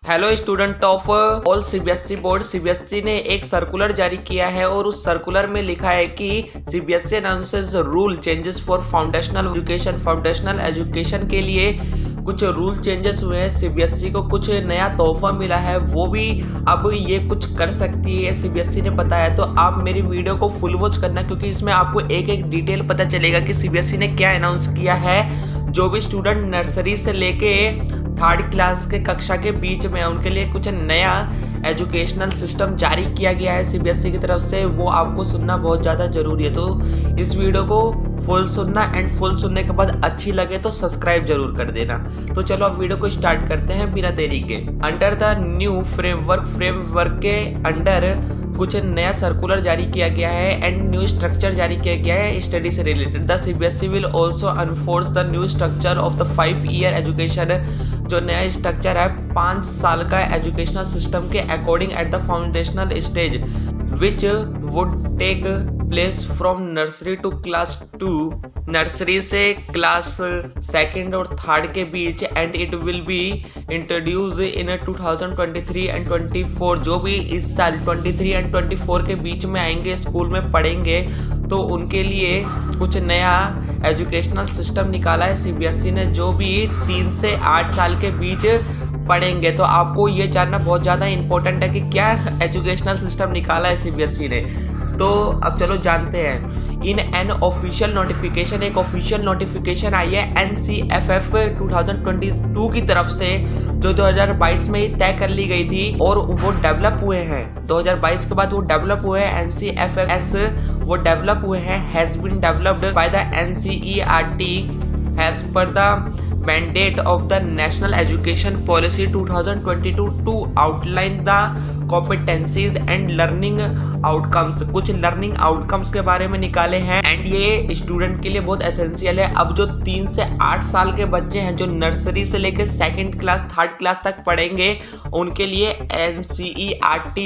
Hello student of all CBSE board. CBSE ने एक circular जारी किया है और उस सर्कुलर में लिखा है कि CBSE announces rule changes for foundational education. Foundational education के लिए कुछ रूल चेंजेस हुए हैं। सीबीएसई को कुछ नया तोहफा मिला है, वो भी अब ये कुछ कर सकती है, सीबीएसई ने बताया। तो आप मेरी वीडियो को फुल वॉच करना, क्योंकि इसमें आपको एक एक डिटेल पता चलेगा कि सीबीएसई ने क्या अनाउंस किया है। जो भी स्टूडेंट नर्सरी से लेके थर्ड क्लास के कक्षा के बीच में उनके लिए कुछ नया एजुकेशनल सिस्टम जारी किया गया है सीबीएसई की तरफ से, वो आपको सुनना बहुत ज़्यादा ज़रूरी है। तो इस वीडियो को फुल सुनना एंड फुल सुनने के बाद अच्छी लगे तो सब्सक्राइब जरूर कर देना। तो चलो अब वीडियो को स्टार्ट करते हैं बिना देरी के। अंडर द न्यू फ्रेमवर्क के अंडर कुछ नया सर्कुलर जारी किया गया है एंड न्यू स्ट्रक्चर जारी किया गया है स्टडी से related. The CBSE will also enforce the new structure of the 5 year education. जो नया स्ट्रक्चर है 5 साल का एजुकेशनल सिस्टम के according at the foundational stage which would take place from nursery to class 2, nursery से class 2nd और 3rd के बीच, and it will be introduce in 2023 and 24। जो भी इस साल 23 एंड 24 के बीच में आएंगे, स्कूल में पढ़ेंगे, तो उनके लिए कुछ नया एजुकेशनल सिस्टम निकाला है सीबीएसई ने, जो भी 3 से 8 साल के बीच पढ़ेंगे। तो आपको ये जानना बहुत ज़्यादा इंपॉर्टेंट है कि क्या एजुकेशनल सिस्टम निकाला है सीबीएसई ने। तो अब चलो जानते हैं। इन एन ऑफिशियल नोटिफिकेशन, एक ऑफिशियल नोटिफिकेशन आई है NCFF 2022 की तरफ से, जो 2022 में ही तय कर ली गई थी और वो डेवलप हुए हैं। 2022 के बाद वो डेवलप हुए हैं। NCFS वो डेवलप हुए हैं, has been developed by the NCERT as per the mandate of the National Education Policy 2022 to outline the competencies and learning outcomes. कुछ लर्निंग आउटकम्स के बारे में निकाले हैं एंड ये स्टूडेंट के लिए बहुत एसेंशियल है। अब जो 3 से 8 साल के बच्चे हैं, जो नर्सरी से लेकर 2nd क्लास 3rd क्लास तक पढ़ेंगे, उनके लिए NCERT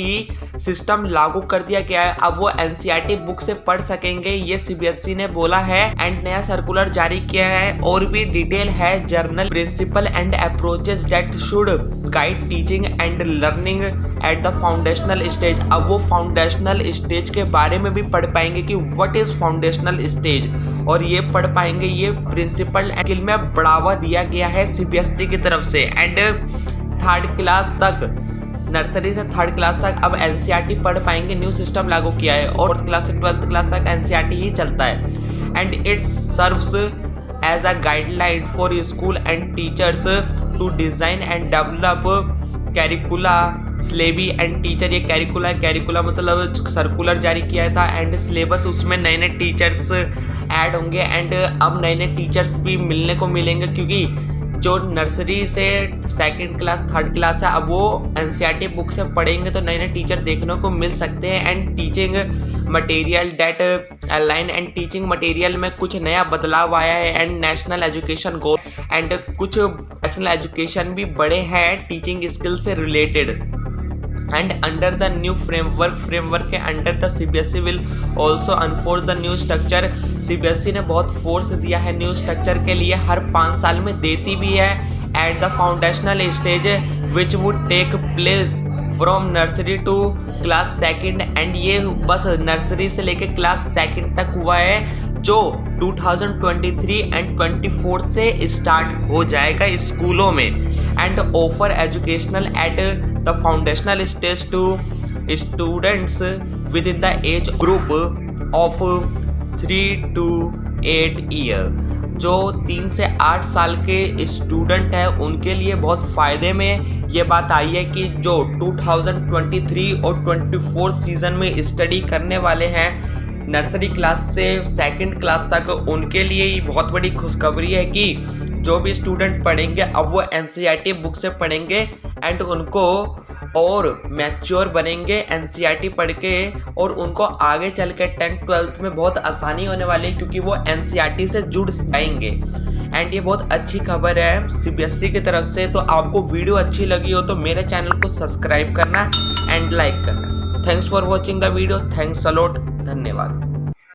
सिस्टम लागू कर दिया गया है। अब वो NCERT बुक से पढ़ सकेंगे, ये सीबीएसई ने बोला है एंड नया सर्कुलर जारी किया है। और भी डिटेल है, general principle and approaches that should guide teaching and learning at the foundational stage. अब वो फाउंडेशनल स्टेज के बारे में भी पढ़ पाएंगे कि व्हाट इज फाउंडेशनल स्टेज, और ये पढ़ पाएंगे। ये प्रिंसिपल स्किल में बढ़ावा दिया गया है सीबीएसई की तरफ से। एंड 3rd क्लास तक, नर्सरी से 3rd क्लास तक अब NCERT पढ़ पाएंगे, न्यू सिस्टम लागू किया है। और 4th क्लास से 12th क्लास तक NCERT ही चलता है। And it serves as a guideline for school and teachers to design and develop curricula syllabi and teacher. ये कैरिकुला मतलब सर्कुलर जारी किया था एंड सिलेबस, उसमें नए नए टीचर्स ऐड होंगे एंड अब नए नए टीचर्स भी मिलने को मिलेंगे, क्योंकि जो नर्सरी से 2nd क्लास 3rd क्लास है, अब वो NCERT बुक से पढ़ेंगे तो नए नए टीचर देखने को मिल सकते हैं। And teaching material that align, and teaching material में कुछ नया बदलाव आया है। And national education goal and कुछ नेशनल एजुकेशन भी बड़े हैं टीचिंग स्किल से related. And under the new framework के under the CBSE will also enforce the new structure. CBSE ने बहुत फोर्स दिया है न्यू स्ट्रक्चर के लिए, हर 5 साल में देती भी है। At the foundational stage which would take place from nursery to class 2nd, and ये बस नर्सरी से लेकर क्लास 2nd तक हुआ है, जो 2023 एंड 24 से स्टार्ट हो जाएगा स्कूलों में। And offer educational at the foundational stage to students within the age group of 3 to 8 year. जो 3 से 8 साल के स्टूडेंट हैं, उनके लिए बहुत फ़ायदे में ये बात आई है कि जो 2023 और 24 सीज़न में स्टडी करने वाले हैं नर्सरी क्लास से 2nd क्लास तक, उनके लिए ये बहुत बड़ी खुशखबरी है कि जो भी स्टूडेंट पढ़ेंगे अब वो NCERT बुक से पढ़ेंगे एंड उनको और मैच्योर बनेंगे NCERT पढ़ के, और उनको आगे चल के 10th 12th में बहुत आसानी होने वाली है, क्योंकि वो NCERT से जुड़ जाएंगे। एंड ये बहुत अच्छी खबर है सीबीएसई की तरफ से। तो आपको वीडियो अच्छी लगी हो तो मेरे चैनल को सब्सक्राइब करना एंड लाइक करना। Thanks for watching the video. Thanks a lot. धन्यवाद।